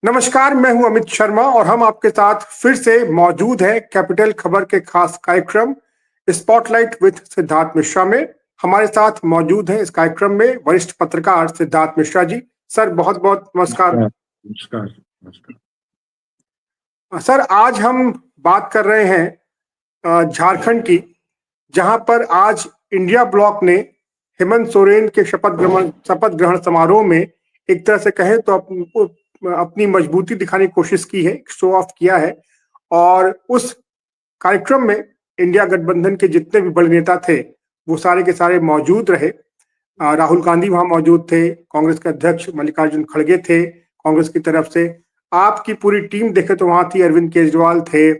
नमस्कार, मैं हूं अमित शर्मा और हम आपके साथ फिर से मौजूद हैं कैपिटल खबर के खास कार्यक्रम स्पॉटलाइट विद सिद्धार्थ मिश्रा में। हमारे साथ मौजूद हैं इस कार्यक्रम में वरिष्ठ पत्रकार सिद्धार्थ मिश्रा जी। सर, बहुत बहुत नमस्कार। नमस्कार। नमस्कार। नमस्कार। सर, आज हम बात कर रहे हैं झारखंड की, जहां पर आज इंडिया ब्लॉक ने हेमंत सोरेन के शपथ ग्रहण समारोह में एक तरह से कहें तो अपनी मजबूती दिखाने की कोशिश की है, शो ऑफ किया है। और उस कार्यक्रम में इंडिया गठबंधन के जितने भी बड़े नेता थे वो सारे के सारे मौजूद रहे। राहुल गांधी वहां मौजूद थे, कांग्रेस के अध्यक्ष मल्लिकार्जुन खड़गे थे कांग्रेस की तरफ से, आपकी पूरी टीम देखे तो वहां थी, अरविंद केजरीवाल थे,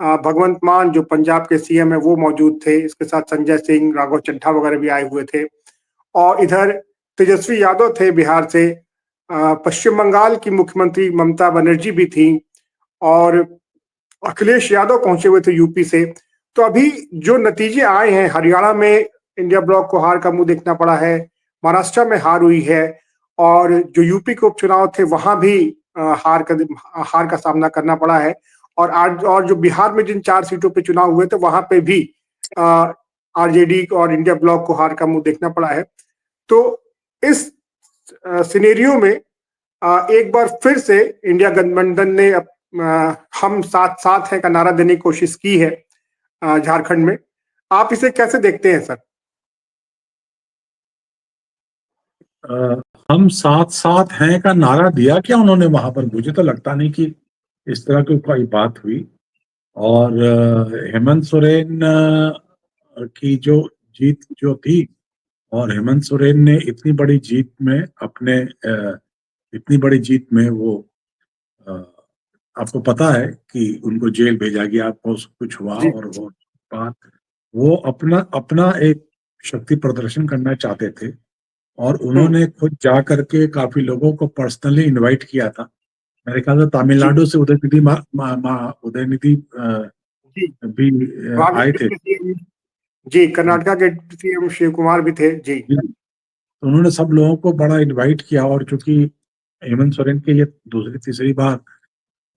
भगवंत मान जो पंजाब के सीएम है वो मौजूद थे, इसके साथ संजय सिंह, राघव चड्ढा वगैरह भी आए हुए थे। और इधर तेजस्वी यादव थे बिहार से, पश्चिम बंगाल की मुख्यमंत्री ममता बनर्जी भी थी, और अखिलेश यादव पहुंचे हुए थे यूपी से। तो अभी जो नतीजे आए हैं, हरियाणा में इंडिया ब्लॉक को हार का मुंह देखना पड़ा है, महाराष्ट्र में हार हुई है, और जो यूपी के उपचुनाव थे वहां भी हार का सामना करना पड़ा है। और आज और जो बिहार में जिन 4 सीटों पे चुनाव हुए थे वहां पे भी आरजेडी और इंडिया ब्लॉक को हार का मुंह देखना पड़ा है। तो इस सिनेरियो में एक बार फिर से इंडिया गठबंधन ने हम साथ साथ हैं का नारा देने की कोशिश की है झारखंड में। आप इसे कैसे देखते हैं सर? हम साथ साथ हैं का नारा दिया क्या उन्होंने वहां पर? मुझे तो लगता नहीं कि इस तरह की कोई बात हुई। और हेमंत सोरेन की जो जीत जो थी, और हेमंत सोरेन ने इतनी बड़ी जीत में वो अ, आपको पता है कि उनको जेल भेजा गया, बहुत कुछ हुआ, जी और वो बात वो अपना अपना एक शक्ति प्रदर्शन करना चाहते थे। और हम्म, उन्होंने खुद जा करके काफी लोगों को पर्सनली इनवाइट किया था। मेरे ख्याल से जी तमिलनाडु से उदयनिधि जी भी वहां आए के थे। डिप्टी सीएम, जी कर्नाटका के सीएम शिव कुमार भी थे जी। तो उन्होंने सब लोगों को बड़ा इनवाइट किया। और चूंकि हेमंत सोरेन के ये दूसरी तीसरी बार,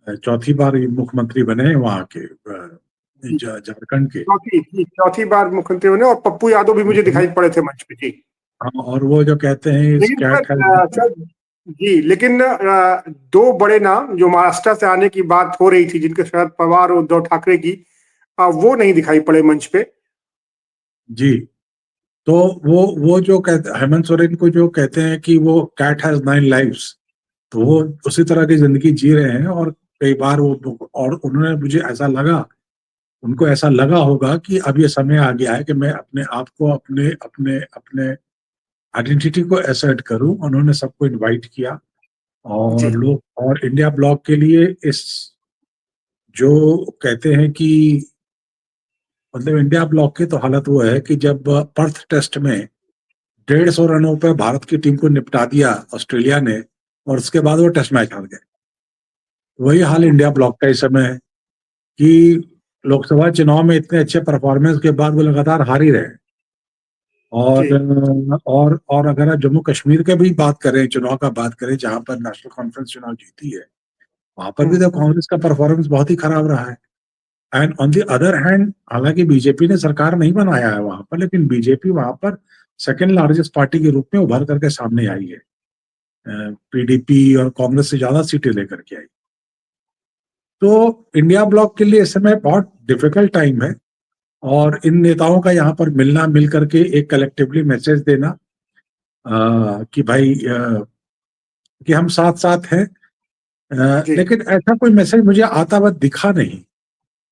चौथी बार ये मुख्यमंत्री बने हैं वहाँ के, झारखंड के। चौथी बार मुख्यमंत्री बने, और पप्पू यादव भी मुझे दिखाई पड़े थे मंच पे जी। हाँ, और वो जो कहते हैं इस लेकिन कैट है। सर जी, लेकिन दो बड़े नाम जो महाराष्ट्र से आने की बात हो रही थी, जिनके शरद पवार और उद्धव ठाकरे की, वो नहीं दिखाई पड़े मंच पे। जी। तो वो जो कहते हेमंत सोरेन को जो कहते हैं कि वो कैट हैज 9 लाइव्स, तो वो उसी तरह की जिंदगी जी रहे हैं। और कई बार वो, और उन्होंने, मुझे ऐसा लगा, उनको ऐसा लगा होगा कि अब ये समय आ गया है कि मैं अपने आप को, अपने अपने अपने आइडेंटिटी को एसर्ट करूं। उन्होंने सबको इनवाइट किया। जी और लोग, और इंडिया ब्लॉक के लिए इस, जो कहते हैं कि, मतलब इंडिया ब्लॉक की तो हालत वो है कि जब पर्थ टेस्ट में 150 रनों पर भारत की टीम को निपटा दिया ऑस्ट्रेलिया ने, और उसके बाद वो टेस्ट मैच हार गए। वही हाल इंडिया ब्लॉक का इस समय है कि लोकसभा चुनाव में इतने अच्छे परफॉर्मेंस के बाद वो लगातार हार ही रहे हैं। जी और अगर आप जम्मू कश्मीर के भी बात करें, चुनाव का बात करें, जहां पर नेशनल कॉन्फ्रेंस चुनाव जीती है, वहां पर भी हम्म, तो कांग्रेस का परफॉर्मेंस बहुत ही खराब रहा है। And on the other hand, हालांकि बीजेपी ने सरकार नहीं बनाया है वहां पर, लेकिन बीजेपी वहां पर सेकेंड लार्जेस्ट पार्टी के रूप में उभर करके सामने आई है। पीडीपी और कांग्रेस से ज्यादा सीटें लेकर के आई। तो इंडिया ब्लॉक के लिए इस समय बहुत डिफिकल्ट टाइम है। और इन नेताओं का यहाँ पर मिलना, मिल करके एक कलेक्टिवली मैसेज देना, कि भाई, कि हम साथ साथ हैं। जी लेकिन ऐसा कोई मैसेज मुझे आता हुआ दिखा नहीं।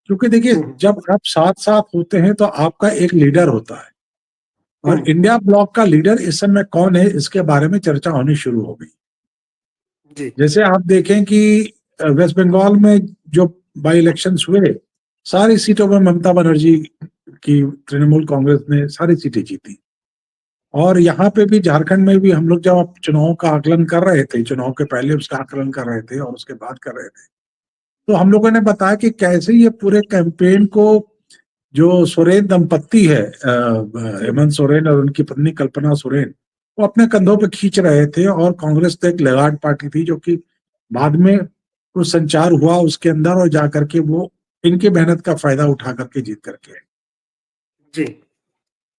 क्योंकि देखिए, हम्म, जब आप साथ साथ होते हैं तो आपका एक लीडर होता है। और हम्म, इंडिया ब्लॉक का लीडर इस समय कौन है, इसके बारे में चर्चा होनी शुरू हो गई। जी जैसे आप देखें कि वेस्ट बंगाल में जो बाई इलेक्शंस हुए, सारी सीटों में ममता बनर्जी की तृणमूल कांग्रेस ने सारी सीटें जीती। और यहाँ पे भी, झारखंड में भी, हम लोग जब चुनाव का आकलन कर रहे थे, चुनाव के पहले उसका आकलन कर रहे थे और उसके बाद कर रहे थे, तो हम लोगों ने बताया कि कैसे ये पूरे कैंपेन को जो सोरेन दंपत्ति है, जी हेमंत सोरेन और उनकी पत्नी कल्पना सोरेन, वो अपने कंधों पे खींच रहे थे। और कांग्रेस तो एक लेगाट पार्टी थी जो कि बाद में कुछ संचार हुआ उसके अंदर और जाकर के वो इनकी मेहनत का फायदा उठा करके जीत करके आए। जी।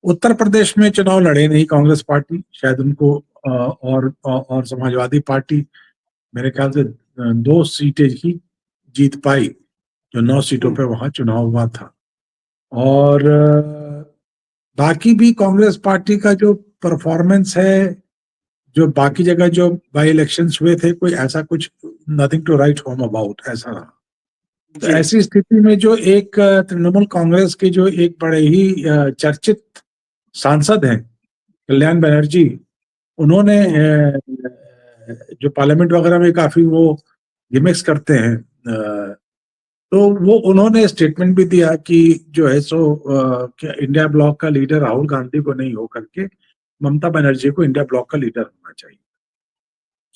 उत्तर प्रदेश में चुनाव लड़े नहीं कांग्रेस पार्टी, शायद उनको और समाजवादी पार्टी मेरे ख्याल से 2 सीटें ही जीत पाई, जो 9 सीटों पे वहां चुनाव हुआ था। और बाकी भी कांग्रेस पार्टी का जो परफॉर्मेंस है, जो बाकी जगह जो बाई इलेक्शंस हुए थे, कोई ऐसा कुछ nothing to write home about ऐसा रहा। तो जी। ऐसी स्थिति में जो एक तृणमूल कांग्रेस के जो एक बड़े ही चर्चित सांसद हैं कल्याण बनर्जी, उन्होंने जो पार्लियामेंट वगैरह में काफी वो गिमिक्स करते हैं, तो वो उन्होंने स्टेटमेंट भी दिया कि जो है सो कि इंडिया ब्लॉक का लीडर राहुल गांधी को नहीं होकर के ममता बनर्जी को इंडिया ब्लॉक का लीडर होना चाहिए,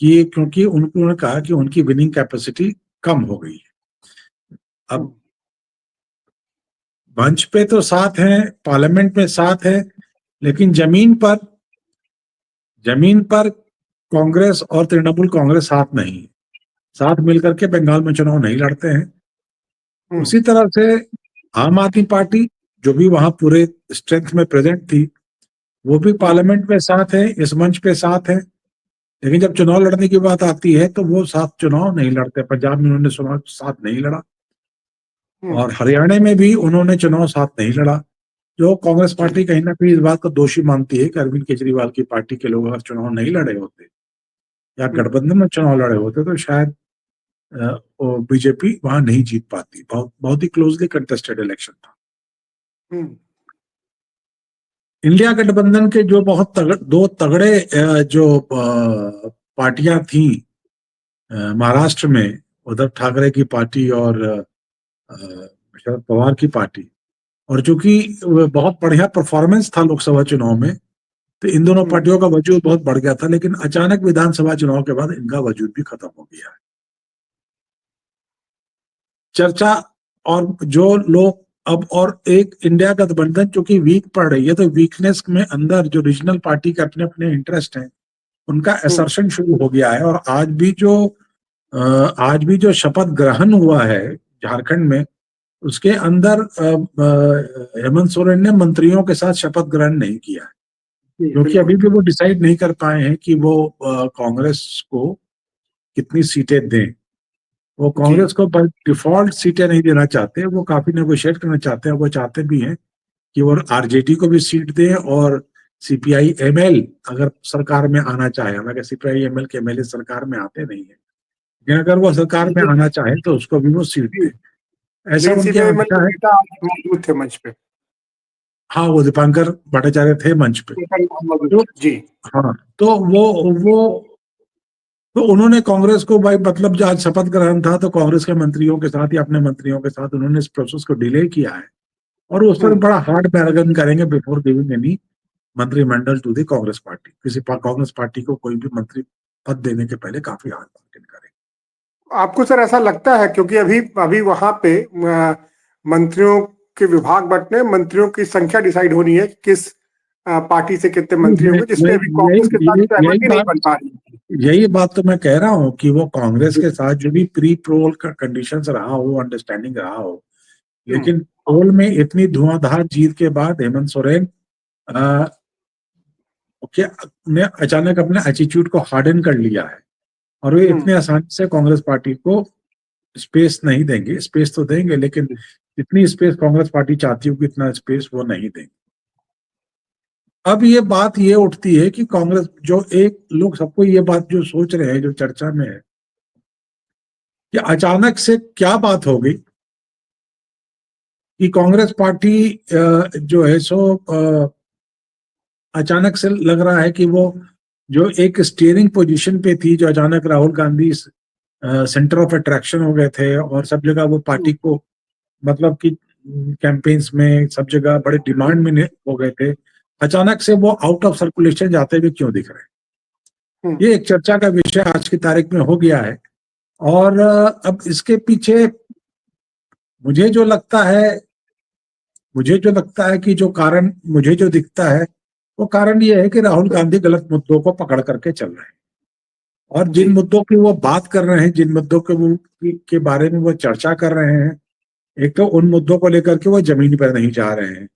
कि क्योंकि उन्होंने कहा कि उनकी विनिंग कैपेसिटी कम हो गई है। अब मंच पे तो साथ हैं, पार्लियामेंट में साथ है, लेकिन जमीन पर कांग्रेस और तृणमूल कांग्रेस साथ नहीं है, साथ मिलकर के बंगाल में चुनाव नहीं लड़ते हैं। उसी तरह से आम आदमी पार्टी जो भी वहां पूरे स्ट्रेंथ में प्रेजेंट थी, वो भी पार्लियामेंट में साथ है, इस मंच पे साथ है, लेकिन जब चुनाव लड़ने की बात आती है तो वो साथ चुनाव नहीं लड़ते। पंजाब में उन्होंने चुनाव साथ नहीं लड़ा और हरियाणा में भी उन्होंने चुनाव साथ नहीं लड़ा, जो कांग्रेस पार्टी कहीं ना कहीं इस बात को दोषी मानती है कि अरविंद केजरीवाल की पार्टी के लोग अगर चुनाव नहीं लड़े होते या गठबंधन में चुनाव लड़े होते तो शायद बीजेपी वहां नहीं जीत पाती। बहुत बहुत ही क्लोजली कंटेस्टेड इलेक्शन था। इंडिया गठबंधन के जो दो तगड़े जो पार्टियां थी महाराष्ट्र में, उद्धव ठाकरे की पार्टी और शरद पवार की पार्टी, और चूंकि बहुत बढ़िया परफॉर्मेंस था लोकसभा चुनाव में, तो इन दोनों पार्टियों का वजूद बहुत बढ़ गया था, लेकिन अचानक विधानसभा चुनाव के बाद इनका वजूद भी खत्म हो गया है। चर्चा और जो लोग अब और एक इंडिया गठबंधन चूंकि वीक पड़ रही है, तो वीकनेस में अंदर जो रीजनल पार्टी के अपने अपने इंटरेस्ट हैं उनका असर्शन शुरू हो गया है। और आज भी जो शपथ ग्रहण हुआ है झारखंड में, उसके अंदर हेमंत सोरेन ने मंत्रियों के साथ शपथ ग्रहण नहीं किया है, क्योंकि अभी भी वो डिसाइड नहीं कर पाए हैं कि वो कांग्रेस को कितनी सीटें दें। वो कांग्रेस को डिफॉल्ट सीटें नहीं देना चाहते, वो काफी नेगोशिएट करना चाहते हैं। वो चाहते भी हैं कि वो आरजेडी को भी सीट दें और सीपीआई एमएल अगर सरकार में आना चाहे, हालांकि सीपीआई एमएल के एमएलए सरकार में आते नहीं है, लेकिन अगर वो सरकार में आना चाहे तो उसको भी वो सीट दे, ऐसा उनकी आशा है। मौजूद थे मंच पे। हाँ, वो दीपांकर भट्टाचार्य थे मंच पे। तो जी हाँ, तो उन्होंने कांग्रेस को भाई, मतलब जो आज शपथ ग्रहण था तो कांग्रेस के मंत्रियों के साथ या अपने मंत्रियों के साथ उन्होंने इस प्रोसेस को डिले किया है और उस पर बड़ा हार्ड बैरगन करेंगे बिफोर गिविंग एनी मंत्रिमंडल टू दी कांग्रेस पार्टी। किसी कांग्रेस पार्टी को कोई भी मंत्री पद देने के पहले काफी हार्ड बैरगन करेंगे। आपको सर ऐसा लगता है, क्योंकि अभी अभी वहां पे मंत्रियों के विभाग बंटने, मंत्रियों की संख्या डिसाइड होनी है, किस पार्टी से कितने मंत्री होंगे, जिसमें अभी कांग्रेस के साथ सहमति नहीं बन पा रही। यही बात तो मैं कह रहा हूँ कि वो कांग्रेस के साथ जो भी प्री पोल का कंडीशंस रहा हो, अंडरस्टैंडिंग रहा हो, लेकिन पोल में इतनी धुआंधार जीत के बाद हेमंत सोरेन ने अचानक अपने एटीट्यूड को हार्डन कर लिया है और वे इतने आसानी से कांग्रेस पार्टी को स्पेस नहीं देंगे। स्पेस तो देंगे, लेकिन जितनी स्पेस कांग्रेस पार्टी चाहती होगी इतना स्पेस वो नहीं देंगे। अब ये बात ये उठती है कि कांग्रेस जो एक लोग सबको ये बात जो सोच रहे हैं, जो चर्चा में है, कि अचानक से क्या बात हो गई कि कांग्रेस पार्टी जो है सो अचानक से लग रहा है कि वो जो एक स्टीयरिंग पोजीशन पे थी, जो अचानक Rahul Gandhi centre of attraction हो गए थे और सब जगह वो पार्टी को, मतलब कि कैंपेन्स में सब जगह बड़े डिमांड में हो गए थे, अचानक से वो आउट ऑफ सर्कुलेशन जाते हुए क्यों दिख रहे हैं? ये एक चर्चा का विषय आज की तारीख में हो गया है। और अब इसके पीछे मुझे जो लगता है कि जो कारण मुझे जो दिखता है, वो कारण ये है कि राहुल गांधी गलत मुद्दों को पकड़ करके चल रहे हैं और जिन मुद्दों की वो बात कर रहे हैं, जिन मुद्दों के बारे में वो चर्चा कर रहे हैं, एक तो उन मुद्दों को लेकर के वो जमीन पर नहीं जा रहे हैं।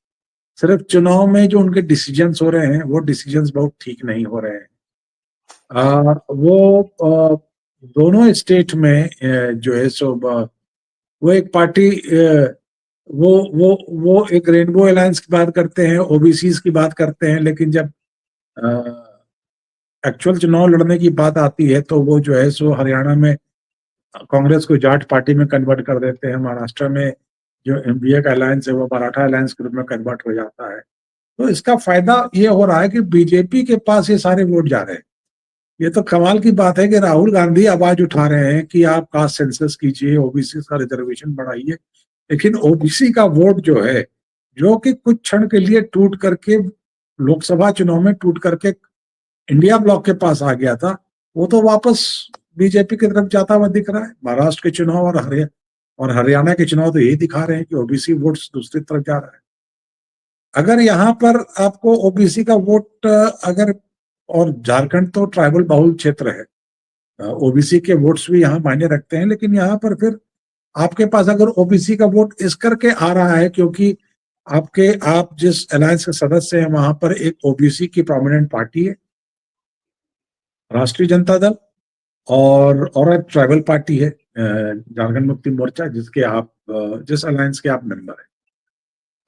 सिर्फ चुनाव में जो उनके डिसीजंस हो रहे हैं वो डिसीजंस बहुत ठीक नहीं हो रहे हैं। वो दोनों स्टेट में जो है सो वो एक पार्टी वो एक रेनबो अलायंस की बात करते हैं, ओबीसीज की बात करते हैं, लेकिन जब एक्चुअल चुनाव लड़ने की बात आती है तो वो जो है सो हरियाणा में कांग्रेस को जाट पार्टी में कन्वर्ट कर देते हैं। महाराष्ट्र में जो एमबीए का अलायंस है वो मराठा अलायंस के रूप में कन्वर्ट हो जाता है। तो इसका फायदा ये हो रहा है कि बीजेपी के पास ये सारे वोट जा रहे हैं। ये तो कमाल की बात है कि राहुल गांधी आवाज उठा रहे हैं कि आप कास्ट सेंसस कीजिए, ओबीसी का रिजर्वेशन बढ़ाइए, लेकिन ओबीसी का वोट जो है, जो कि कुछ क्षण के लिए टूट करके लोकसभा चुनाव में टूट करके इंडिया ब्लॉक के पास आ गया था, वो तो वापस बीजेपी की तरफ जाता हुआ दिख रहा है। महाराष्ट्र के चुनाव और हरियाणा के चुनाव तो यही दिखा रहे हैं कि ओबीसी वोट्स दूसरी तरफ जा रहा है। अगर यहाँ पर आपको ओबीसी का वोट अगर, और झारखंड तो ट्राइबल बहुल क्षेत्र है, ओबीसी के वोट्स भी यहाँ मायने रखते हैं, लेकिन यहाँ पर फिर आपके पास अगर ओबीसी का वोट इस करके आ रहा है क्योंकि आप जिस अलायंस के सदस्य हैं वहां पर एक ओबीसी की प्रोमिनेंट पार्टी है, राष्ट्रीय जनता दल, और एक ट्राइबल पार्टी है झारखंड मुक्ति मोर्चा, जिस अलायंस के आप मेंबर हैं।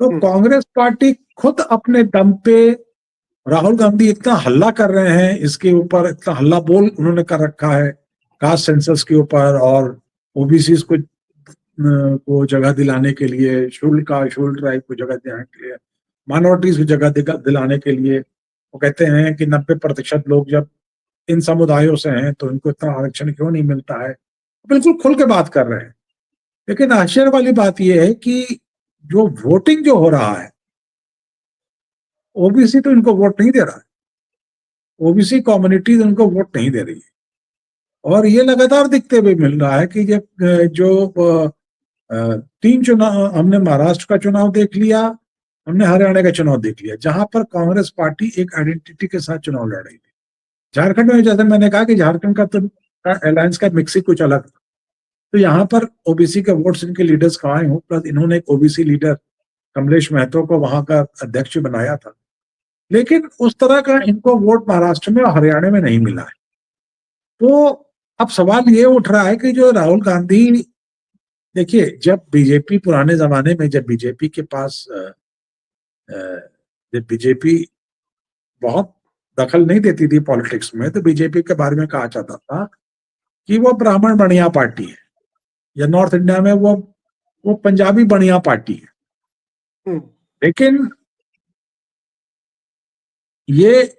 तो कांग्रेस पार्टी खुद अपने दम पे, राहुल गांधी इतना हल्ला कर रहे हैं इसके ऊपर, इतना हल्ला बोल उन्होंने कर रखा है कास्ट सेंसस के ऊपर और ओबीसी को जगह दिलाने के लिए, शुल्क ड्राइव को जगह दिलाने के लिए, माइनॉरिटीज को जगह दिलाने के लिए। वो कहते हैं कि 90% लोग जब इन समुदायों से हैं तो इनको इतना आरक्षण क्यों नहीं मिलता है। बिल्कुल खुल के बात कर रहे हैं। लेकिन आश्चर्य वाली बात यह है कि जो वोटिंग जो हो रहा है, ओबीसी तो इनको वोट नहीं दे रहा है, ओबीसी कम्युनिटीज उनको वोट नहीं दे रही है। और ये लगातार दिखते हुए मिल रहा है कि जब जो 3 चुनाव हमने, महाराष्ट्र का चुनाव देख लिया, हमने हरियाणा का चुनाव देख लिया, जहां पर कांग्रेस पार्टी एक आइडेंटिटी के साथ चुनाव लड़ रही थी। झारखंड में जैसे मैंने कहा कि झारखंड का अलायंस का मिक्स ही कुछ अलग था, तो यहाँ पर ओबीसी के वोट्स इनके लीडर्स कहाँ आए हो, प्लस इन्होंने एक ओबीसी लीडर कमलेश महतो को वहां का अध्यक्ष बनाया था, लेकिन उस तरह का इनको वोट महाराष्ट्र में और हरियाणा में नहीं मिला है। तो अब सवाल ये उठ रहा है कि जो राहुल गांधी, देखिए जब बीजेपी पुराने जमाने में, जब बीजेपी के पास जब बीजेपी बहुत दखल नहीं देती थी पॉलिटिक्स में, तो बीजेपी के बारे में कहा जाता था कि वो ब्राह्मण बढ़िया पार्टी है, या नॉर्थ इंडिया में वो पंजाबी बढ़िया पार्टी है। लेकिन ये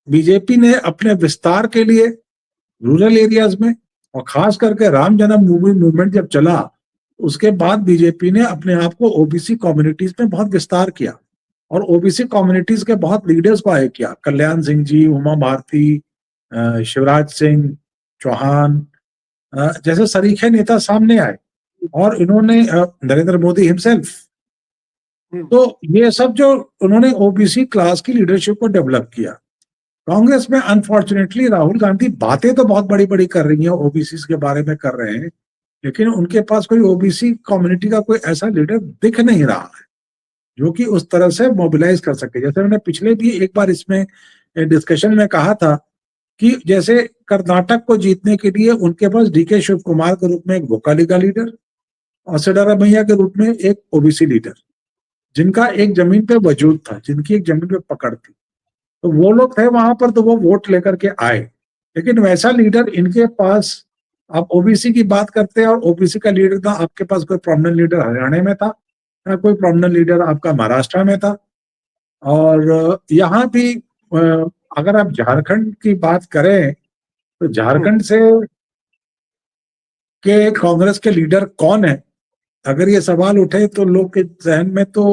बीजेपी ने अपने विस्तार के लिए रूरल एरियाज में, और खास करके राम जन्मभूमि मूवमेंट जब चला, उसके बाद बीजेपी ने अपने आप को ओबीसी कम्युनिटीज में बहुत विस्तार किया और ओबीसी कम्युनिटीज के बहुत लीडर्स को आए किया। कल्याण सिंह जी, उमा भारती, शिवराज सिंह चौहान जैसे सरीखे नेता सामने आए, और इन्होंने नरेंद्र मोदी हिमसेल्फ, तो ये सब जो उन्होंने ओबीसी क्लास की लीडरशिप को डेवलप किया। कांग्रेस में अनफॉर्चुनेटली राहुल गांधी बातें तो बहुत बड़ी बड़ी कर रही हैं, ओबीसी के बारे में कर रहे हैं, लेकिन उनके पास कोई ओबीसी कम्युनिटी का कोई ऐसा लीडर दिख नहीं रहा है जो कि उस तरह से मोबिलाइज कर सके। जैसे मैंने पिछले भी एक बार इसमें डिस्कशन में कहा था कि जैसे कर्नाटक को जीतने के लिए उनके पास डीके शिव कुमार के रूप में एक वोकालिका लीडर और सिद्धारमैया के रूप में एक ओबीसी लीडर, जिनका एक जमीन पे वजूद था, जिनकी एक जमीन पे पकड़ थी, तो वो लोग थे वहां पर, तो वो वोट लेकर के आए। लेकिन वैसा लीडर इनके पास, आप ओबीसी की बात करते हैं और ओबीसी का लीडर था, आपके पास कोई प्रोमिनेंट लीडर हरियाणा में था, ना कोई प्रोमिनेंट लीडर आपका महाराष्ट्र में था। और यहाँ भी अगर आप झारखंड की बात करें तो झारखंड से के कांग्रेस के लीडर कौन है, अगर ये सवाल उठे तो लोग के जहन में तो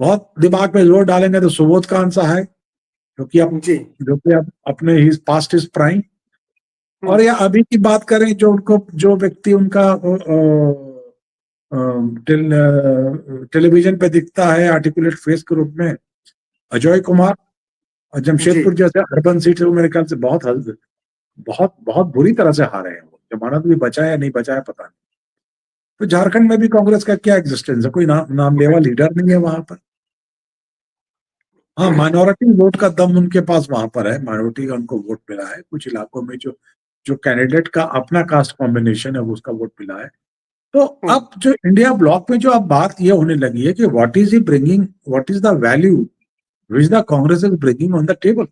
बहुत दिमाग पे जोर डालेंगे तो सुबोध कांत सा है, जो कि अब अपने ही पास्ट इज प्राइम। और या अभी की बात करें, जो व्यक्ति उनका टेलीविजन पे दिखता है आर्टिकुलेट फेस के रूप में, अजय कुमार, और जमशेदपुर जैसे अर्बन सीट है, वो मेरे ख्याल से बहुत बहुत बहुत बुरी तरह से हारे हैं वो। जमानत भी बचा है या नहीं बचा है पता नहीं। तो झारखंड में भी कांग्रेस का क्या एग्जिस्टेंस है, कोई नामलेवा लीडर नहीं है वहां पर। हाँ, माइनॉरिटी वोट का दम उनके पास वहां पर है, माइनॉरिटी का उनको वोट मिला है कुछ इलाकों में, जो जो कैंडिडेट का अपना कास्ट कॉम्बिनेशन है वो उसका वोट मिला है। तो अब जो इंडिया ब्लॉक में जो अब बात ये होने लगी है कि what is he bringing, what is the value which the Congress is bringing on the table.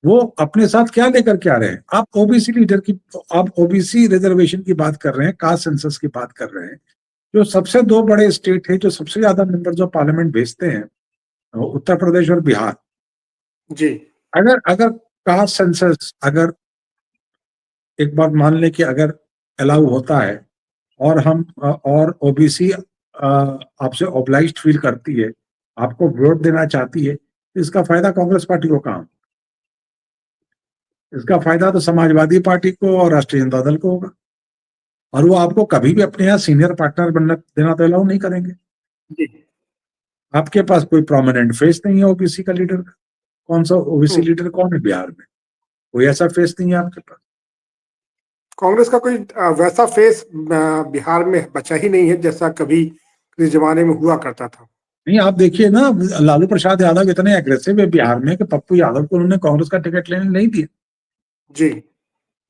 वो अपने साथ क्या लेकर के आ रहे हैं। आप ओबीसी लीडर की, आप ओबीसी रिजर्वेशन की बात कर रहे हैं, कास्ट सेंसस की बात कर रहे हैं, जो सबसे दो बड़े स्टेट है जो सबसे ज्यादा मेंबर्स ऑफ पार्लियामेंट भेजते हैं, उत्तर प्रदेश और बिहार। जी। अगर अगर कास्ट सेंसस अगर एक बार मान ले कि अगर अलाउ होता है और हम और ओबीसी आपसे ऑब्लाइज्ड फील करती है, आपको वोट देना चाहती है, तो इसका फायदा कांग्रेस पार्टी को कहाँ? इसका फायदा तो समाजवादी पार्टी को और राष्ट्रीय जनता दल को होगा, और वो आपको कभी भी अपने यहाँ सीनियर पार्टनर बनना देना तो अलाउ नहीं करेंगे। जी। आपके पास कोई प्रोमिनेंट फेस नहीं है ओबीसी का लीडर का। कौन सा ओबीसी लीडर कौन है बिहार में? कोई ऐसा फेस नहीं है आपके पास। कांग्रेस का कोई वैसा फेस बिहार में बचा ही नहीं है जैसा कभी इस जमाने में हुआ करता था। नहीं, आप देखिए ना, लालू प्रसाद यादव इतने एग्रेसिव है बिहार में कि पप्पू यादव को उन्होंने कांग्रेस का टिकट लेने नहीं दिया। जी।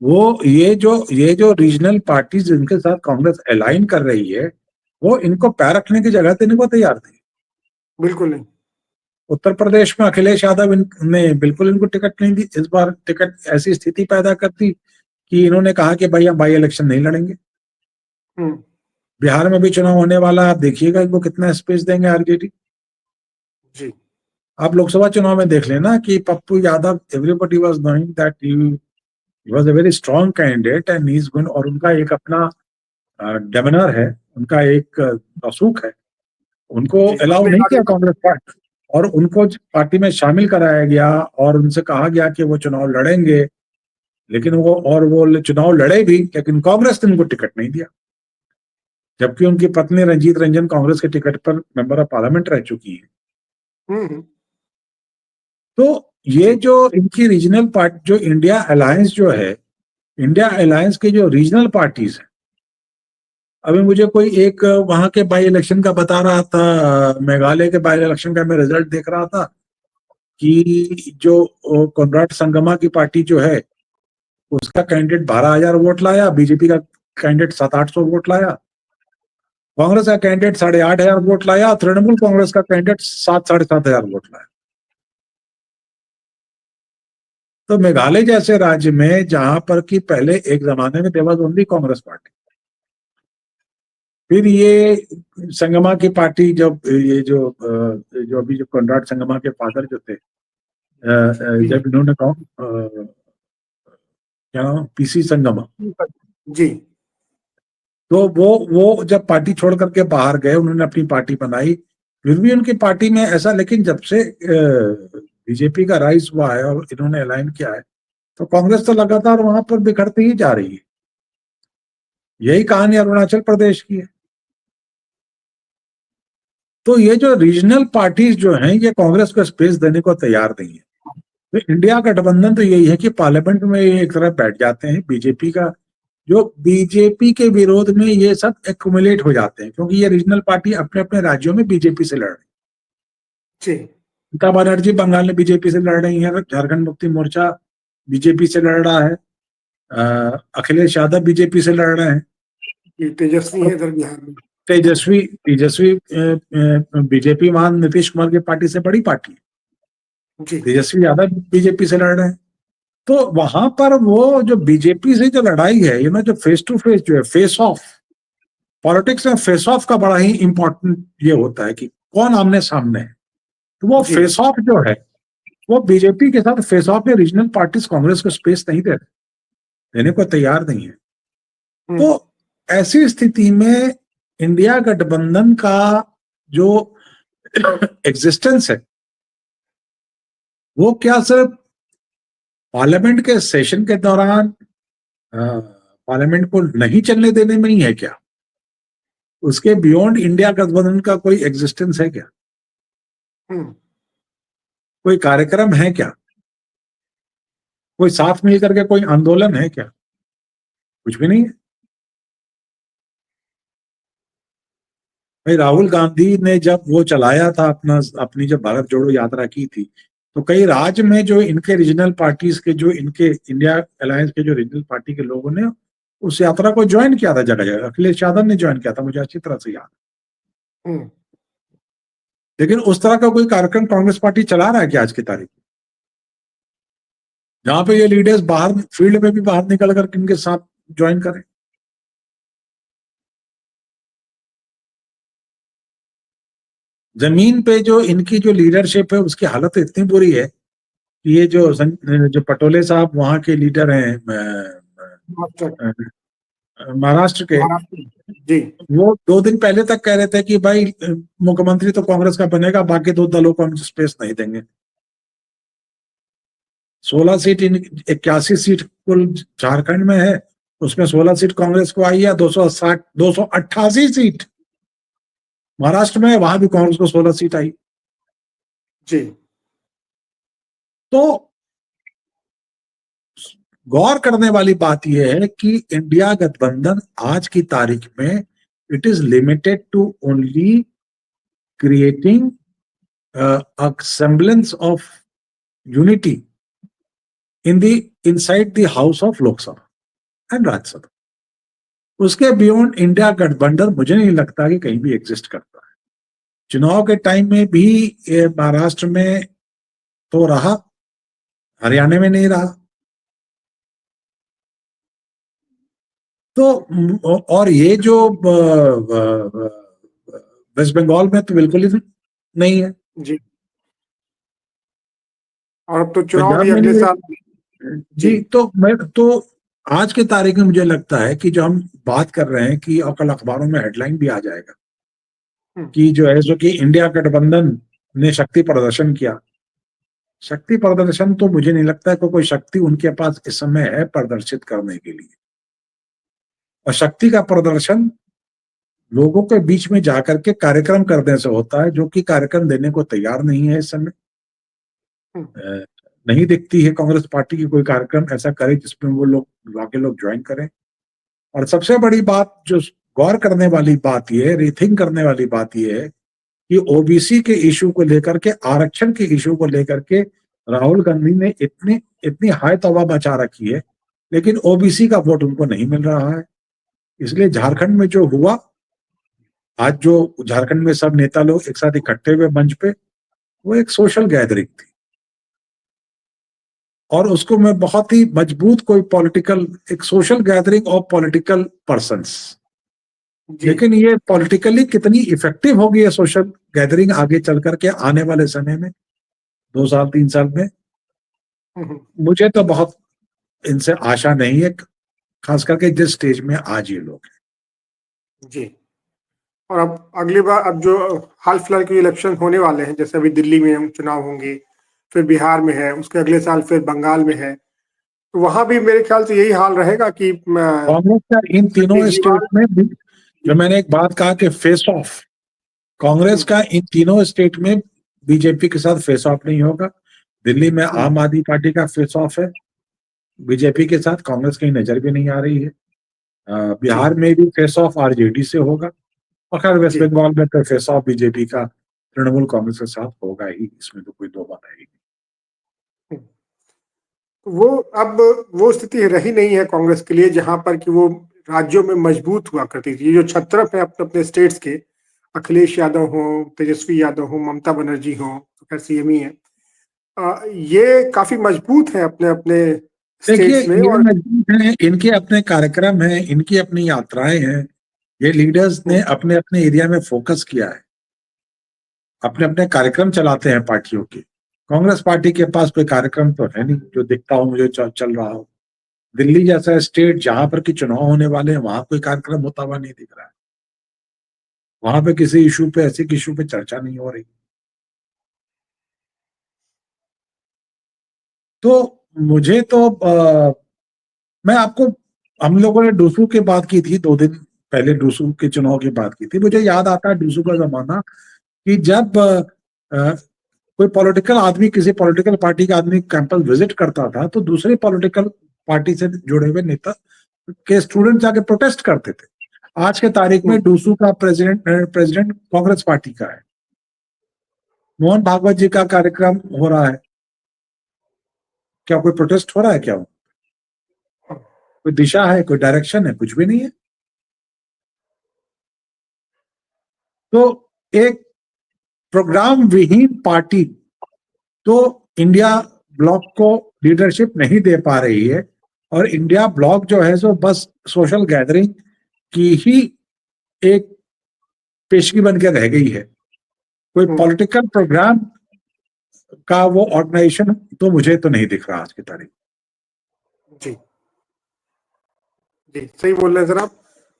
वो ये जो रीजनल पार्टीज जिनके साथ कांग्रेस अलाइन कर रही है, वो इनको पैर रखने की जगह देने को तैयार थी। बिल्कुल नहीं। उत्तर प्रदेश में अखिलेश यादव ने बिल्कुल इनको टिकट नहीं दी। इस बार टिकट ऐसी स्थिति पैदा कर दी कि इन्होंने कहा कि भाई हम बाई इलेक्शन नहीं लड़ेंगे। बिहार में भी चुनाव होने वाला है, आप देखिएगा इनको कितना स्पेस देंगे आरजेडी। जी। आप लोकसभा चुनाव में देख लेना कि Pappu Yadav, everybody was knowing that he was a very strong candidate and he is going, और उनका एक अपना डेमनर है, उनका एक रसूख है। उनको अलाउ नहीं किया कांग्रेस पार्टी, और उनको पार्टी में शामिल कराया गया और उनसे कहा गया कि वो चुनाव लड़ेंगे, लेकिन वो चुनाव लड़े भी, लेकिन कांग्रेस ने उनको टिकट नहीं दिया, जबकि उनकी पत्नी रंजीत रंजन कांग्रेस के टिकट पर मेंबर ऑफ पार्लियामेंट रह चुकी है। तो ये जो इनकी रीजनल पार्टी, जो इंडिया अलायंस जो है, इंडिया अलायंस के जो रीजनल पार्टीज है, अभी मुझे कोई एक वहां के बाई इलेक्शन का बता रहा था, मेघालय के बाई इलेक्शन का मैं रिजल्ट देख रहा था कि जो कॉनराड संगमा की पार्टी जो है, उसका कैंडिडेट 12,000 वोट लाया, बीजेपी का कैंडिडेट 700-800 वोट लाया, कांग्रेस का कैंडिडेट 8,500 वोट लाया, तृणमूल कांग्रेस का कैंडिडेट 7-7,500 वोट लाया। तो मेघालय जैसे राज्य में, जहां पर कि पहले एक जमाने में there was only Congress party, फिर ये संगमा की पार्टी, जब ये जो अभी जो कॉनराड संगमा के फादर जो थे, जब इन्होंने कहा क्या नाम, पीसी संगमा, जी। तो वो जब पार्टी छोड़ करके बाहर गए, उन्होंने अपनी पार्टी बनाई, फिर भी उनकी पार्टी में ऐसा, लेकिन जब से बीजेपी का राइज हुआ है और इन्होंने अलाइन किया है, तो कांग्रेस तो लगातार वहां पर बिखरती ही जा रही है। यही कहानी अरुणाचल प्रदेश की है। तो ये जो रीजनल पार्टीज जो हैं, ये कांग्रेस को स्पेस देने को तैयार नहीं है। तो इंडिया गठबंधन तो यही है कि पार्लियामेंट में ये एक तरफ बैठ जाते हैं, बीजेपी का, जो बीजेपी के विरोध में ये सब एक्युमुलेट हो जाते हैं, क्योंकि ये रीजनल पार्टी अपने अपने राज्यों में बीजेपी से लड़ रही है। ममता बनर्जी बंगाल में बीजेपी से लड़ रही है, झारखंड मुक्ति मोर्चा बीजेपी से लड़ रहा है, अखिलेश यादव बीजेपी से लड़ रहे हैं, तेजस्वी है इधर बिहार में। तेजस्वी तेजस्वी बीजेपी वहां नीतीश कुमार की पार्टी से बड़ी पार्टी है, तेजस्वी यादव बीजेपी से लड़ रहे हैं। तो वहां पर वो जो बीजेपी से जो लड़ाई है, जो फेस टू फेस जो है, फेस ऑफ, पॉलिटिक्स में फेस ऑफ का बड़ा ही इंपॉर्टेंट ये होता है कि कौन आमने सामने है। तो वो फेस ऑफ जो है, वो बीजेपी के साथ फेस ऑफ में रीजनल पार्टीज कांग्रेस को स्पेस नहीं देने को तैयार नहीं है। तो ऐसी स्थिति में इंडिया गठबंधन का जो एग्जिस्टेंस है, वो क्या सिर्फ पार्लियामेंट के सेशन के दौरान पार्लियामेंट को नहीं चलने देने में ही है क्या? उसके बियॉन्ड इंडिया गठबंधन का कोई एग्जिस्टेंस है क्या? कोई कार्यक्रम है क्या? कोई साथ मिल करके कोई आंदोलन है क्या? कुछ भी नहीं है भाई। राहुल गांधी ने जब वो चलाया था अपनी जब भारत जोड़ो यात्रा की थी, तो कई राज्य में जो इनके रीजनल पार्टीज के, जो इनके इंडिया अलायंस के जो रीजनल पार्टी के लोगों ने उस यात्रा को ज्वाइन किया था जगह जगह। अखिलेश यादव ने ज्वाइन किया था, मुझे अच्छी तरह से याद। हम्म। लेकिन उस तरह का कोई कार्यक्रम कांग्रेस पार्टी चला रहा है क्या आज की तारीख में, जहां पे ये लीडर्स बाहर फील्ड में भी बाहर निकल कर इनके साथ ज्वाइन करें? जमीन पे जो इनकी जो लीडरशिप है उसकी हालत इतनी बुरी है कि ये जो पटोले साहब वहां के लीडर हैं महाराष्ट्र। महाराष्ट्र के, महाराष्ट्र। जी। वो 2 दिन पहले तक कह रहे थे कि भाई मुख्यमंत्री तो कांग्रेस का बनेगा, बाकी 2 दलों को हम स्पेस नहीं देंगे। 16 सीट 81 सीट कुल झारखंड में है, उसमें 16 सीट कांग्रेस को आई है। 288 सीट महाराष्ट्र में है, वहां भी कांग्रेस को 16 सीट आई। जी। तो गौर करने वाली बात यह है कि इंडिया गठबंधन आज की तारीख में it is limited to only creating a semblance of unity inside the house of Lok Sabha and Rajya Sabha। उसके बियॉन्ड इंडिया गठबंधन मुझे नहीं लगता कि कहीं भी एग्जिस्ट करता है। चुनाव के टाइम में भी महाराष्ट्र में तो रहा, हरियाणा में नहीं रहा। तो और ये जो वेस्ट बंगाल में तो बिल्कुल ही नहीं है, जी। और अब तो चुनाव पंजाब भी में अगले नहीं है। साल। जी। जी, तो मैं तो आज के तारीख में मुझे लगता है कि जो हम बात कर रहे हैं कि और कल अखबारों में हेडलाइन भी आ जाएगा हम्म। कि जो है, जो कि इंडिया गठबंधन ने शक्ति प्रदर्शन किया। शक्ति प्रदर्शन तो मुझे नहीं लगता है कि कोई शक्ति उनके पास इस समय है प्रदर्शित करने के लिए। और शक्ति का प्रदर्शन लोगों के बीच में जाकर के कार्यक्रम करने से होता है, जो कि कार्यक्रम देने को तैयार नहीं है इस समय। हम्म। नहीं दिखती है कांग्रेस पार्टी की कोई कार्यक्रम ऐसा करे जिसमें वो लोग बाकी लोग ज्वाइन करें। और सबसे बड़ी बात जो गौर करने वाली बात यह है, रीथिंक करने वाली बात यह है कि ओबीसी के इशू को लेकर के, आरक्षण के इशू को लेकर के राहुल गांधी ने इतनी इतनी हाई तवा मचा रखी है, लेकिन ओबीसी का वोट उनको नहीं मिल रहा है। इसलिए झारखंड में जो हुआ, आज जो झारखंड में सब नेता लोग एक साथ इकट्ठे हुए मंच पे, वो एक सोशल गैदरिंग थी। और उसको मैं बहुत ही मजबूत कोई पॉलिटिकल, एक social gathering of political persons. जी। लेकिन ये पॉलिटिकली कितनी इफेक्टिव होगी ये सोशल गैदरिंग आगे चल करके आने वाले समय में, 2 साल 3 साल में, हम्म। मुझे तो बहुत इनसे आशा नहीं है, खास करके जिस स्टेज में आज ये लोग हैं। जी। और अब अगली बार, अब जो हाल फिलहाल के इलेक्शन होने वाले हैं, जैसे अभी दिल्ली में चुनाव होंगे, फिर बिहार में है, उसके अगले साल फिर बंगाल में है, तो वहां भी मेरे ख्याल से यही हाल रहेगा कि कांग्रेस का इन तीनों स्टेट केजरीवाल। में भी, जो मैंने एक बात कहा कि फेस ऑफ, कांग्रेस का इन तीनों स्टेट में बीजेपी के साथ फेस ऑफ नहीं होगा। दिल्ली में आम आदमी पार्टी का फेस ऑफ है बीजेपी के साथ, कांग्रेस की नजर भी नहीं आ रही है। जी। बिहार में भी फेस ऑफ आरजेडी से होगा। और खैर वेस्ट जी। बंगाल में तो फेस ऑफ बीजेपी का तृणमूल कांग्रेस के साथ होगा ही, इसमें तो कोई दो बात है ही वो अब वो स्थिति रही नहीं है कांग्रेस के लिए, जहां पर कि वो राज्यों में मजबूत हुआ करती थी। ये जो छत्रप है अपने अपने स्टेट्स के, अखिलेश यादव हो, तेजस्वी यादव हो, ममता बनर्जी हो, तो खैर सीएम ही है, ये काफी मजबूत है अपने अपने देखिए, स्टेट्स में। ये और मजबूत है, इनके अपने कार्यक्रम हैं, इनकी अपनी यात्राएं हैं। ये लीडर्स ने अपने अपने एरिया में फोकस किया है, अपने अपने कार्यक्रम चलाते हैं पार्टियों के। कांग्रेस पार्टी के पास कोई कार्यक्रम तो है नहीं जो दिखता हो मुझे चल रहा हो। दिल्ली जैसा स्टेट जहां पर कि चुनाव होने वाले हैं, वहां कोई कार्यक्रम होता हुआ नहीं दिख रहा है। वहां पे किसी इशू पे, ऐसे इशू पे चर्चा नहीं हो रही। तो मुझे तो मैं आपको, हम लोगों ने डूसू की बात की थी 2 दिन पहले, डूसू के चुनाव की बात की थी। मुझे याद आता है डूसू का जमाना कि जब कोई पॉलिटिकल आदमी किसी पॉलिटिकल पार्टी का आदमी कैंपस विजिट करता था तो दूसरे पॉलिटिकल पार्टी से जुड़े हुए नेता के स्टूडेंट जाके प्रोटेस्ट करते थे। आज के तारीख में डूसू का प्रेसिडेंट कांग्रेस पार्टी का है। मोहन भागवत जी का कार्यक्रम हो रहा है, क्या कोई प्रोटेस्ट हो रहा है? क्या कोई दिशा है, कोई डायरेक्शन है? कुछ भी नहीं है। तो एक प्रोग्राम विहीन पार्टी तो इंडिया ब्लॉक को लीडरशिप नहीं दे पा रही है, और इंडिया ब्लॉक जो है सो बस सोशल गैदरिंग की ही एक पेशगी बन के रह गई है। कोई पॉलिटिकल प्रोग्राम का वो ऑर्गेनाइजेशन तो मुझे तो नहीं दिख रहा आज की तारीख। जी जी, सही बोल रहे हैं सर आप,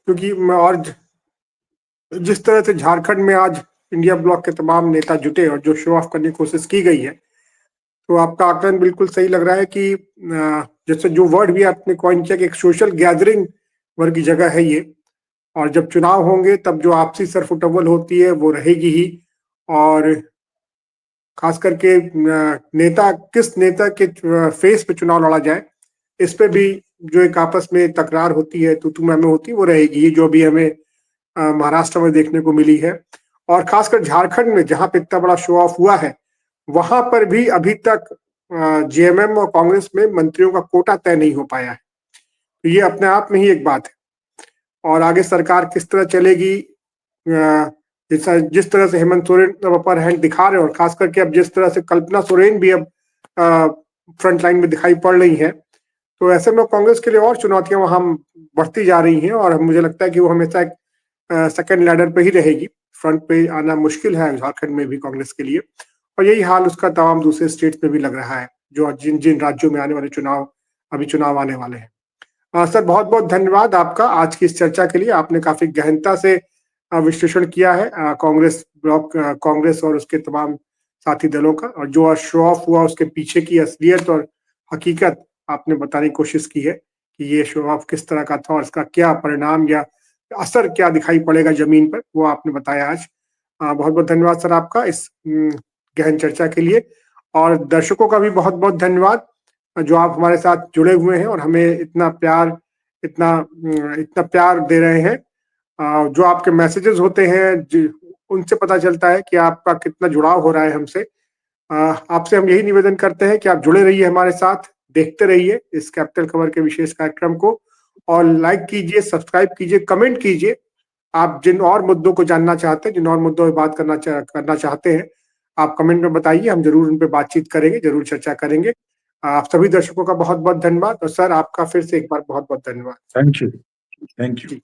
क्योंकि और जिस तरह से झारखंड में आज इंडिया ब्लॉक के तमाम नेता जुटे और जो शो ऑफ करने की कोशिश की गई है, तो आपका आकलन बिल्कुल सही लग रहा है कि जैसे जो वर्ड भी आपने कॉइन किया कि एक सोशल गैदरिंग वर्ग की जगह है ये, और जब चुनाव होंगे तब जो आपसी सरफुटअव्वल होती है वो रहेगी ही। और खास करके किस नेता के फेस पे चुनाव लड़ा जाए, इस पे भी जो एक आपस में तकरार होती है, तू मैं होती है, वो रहेगी, जो भी हमें महाराष्ट्र में देखने को मिली है। और खासकर झारखंड में जहां पे इतना बड़ा शो ऑफ हुआ है, वहां पर भी अभी तक जेएमएम और कांग्रेस में मंत्रियों का कोटा तय नहीं हो पाया है। तो ये अपने आप में ही एक बात है। और आगे सरकार किस तरह चलेगी, जिस तरह से हेमंत सोरेन अपर हैंड दिखा रहे हैं, और खास करके अब जिस तरह से कल्पना सोरेन भी अब फ्रंट लाइन में दिखाई पड़ रही है, तो ऐसे में कांग्रेस के लिए और चुनौतियां वहां बढ़ती जा रही हैं। और मुझे लगता है कि वो हमेशा एक सेकंड लैडर पे ही रहेगी, फ्रंट पे आना मुश्किल है झारखंड में भी कांग्रेस के लिए। और यही हाल उसका तमाम दूसरे स्टेट्स में भी लग रहा है, जो जिन जिन राज्यों में आने वाले चुनाव आने वाले हैं। सर, बहुत बहुत धन्यवाद आपका आज की इस चर्चा के लिए। आपने काफी गहनता से विश्लेषण किया है कांग्रेस और उसके तमाम साथी दलों का, और जो शो ऑफ हुआ उसके पीछे की असलियत और हकीकत आपने बताने की कोशिश की है कि ये शो ऑफ किस तरह का था और इसका क्या परिणाम या असर क्या दिखाई पड़ेगा जमीन पर, वो आपने बताया आज। बहुत बहुत धन्यवाद सर आपका इस गहन चर्चा के लिए। और दर्शकों का भी बहुत बहुत धन्यवाद जो आप हमारे साथ जुड़े हुए हैं और हमें इतना प्यार दे रहे हैं। जो आपके मैसेजेस होते हैं उनसे पता चलता है कि आपका कितना जुड़ाव हो रहा है हमसे। आपसे हम यही निवेदन करते हैं कि आप जुड़े रहिए हमारे साथ, देखते रहिए इस कैपिटल खबर के विशेष कार्यक्रम को, और लाइक कीजिए, सब्सक्राइब कीजिए, कमेंट कीजिए। आप जिन और मुद्दों को जानना चाहते हैं, जिन और मुद्दों पर बात करना चाहते हैं, आप कमेंट में बताइए, हम जरूर उन पर बातचीत करेंगे, जरूर चर्चा करेंगे। आप सभी दर्शकों का बहुत बहुत धन्यवाद, और सर आपका फिर से एक बार बहुत बहुत धन्यवाद। Thank you.